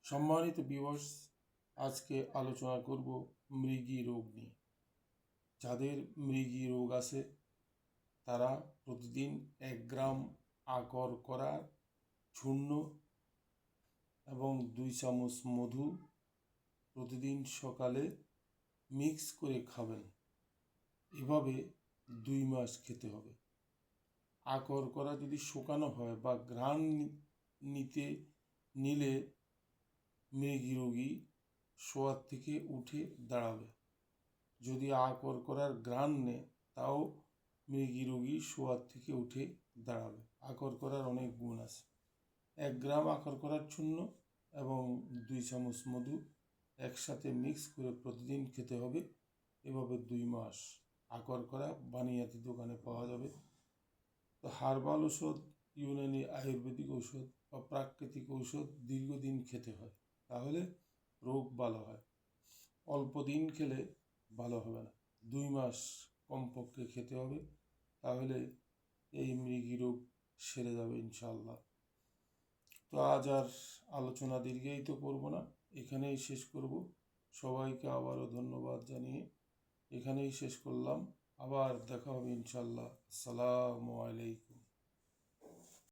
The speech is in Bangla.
সম্মানিত ভিউয়ার্স, আজকে আলোচনা করব মৃগী রোগ নিয়ে। যাদের মৃগী রোগ আছে তারা প্রতিদিন 1 গ্রাম আকর করা চূর্ণ এবং 2 চামচ মধু প্রতিদিন সকালে মিক্স করে খাবেন। এভাবে 2 মাস খেতে হবে। আকর করা যদি শুকানো হয় বা ঘ্রাণ নিলে মৃগী রোগী শোয়ার থেকে উঠে দাঁড়াবে। যদি আকর করার ঘ্রাণ নেয় তাও মৃগী রোগী শোয়ার থেকে উঠে দাঁড়াবে। আকর করার অনেক গুণ আছে। 1 গ্রাম আকর করার চূর্ণ এবং 2 চামচ মধু একসাথে মিক্স করে প্রতিদিন খেতে হবে। এভাবে 2 মাস। আকর করা বানিয়াতি দোকানে পাওয়া যাবে। তো হার্বাল ঔষধ, ইউনানি আয়ুর্বেদিক ঔষধ বা প্রাকৃতিক ঔষধ দীর্ঘদিন খেতে হয়, তাহলে রোগ ভালো হয়। অল্প দিন খেলে ভালো হবে না, 2 মাস কমপক্ষে খেতে হবে, তাহলে এই মৃগী রোগ সেরে যাবে ইনশাআল্লাহ। তো আজ আর আলোচনা দীর্ঘায়িত করব না, এখানেই শেষ করব। সবাইকে আবারও ধন্যবাদ জানিয়ে এখানেই শেষ করলাম। আবার দেখা হবে ইনশাআল্লাহ। আসসালামু আলাইকুম।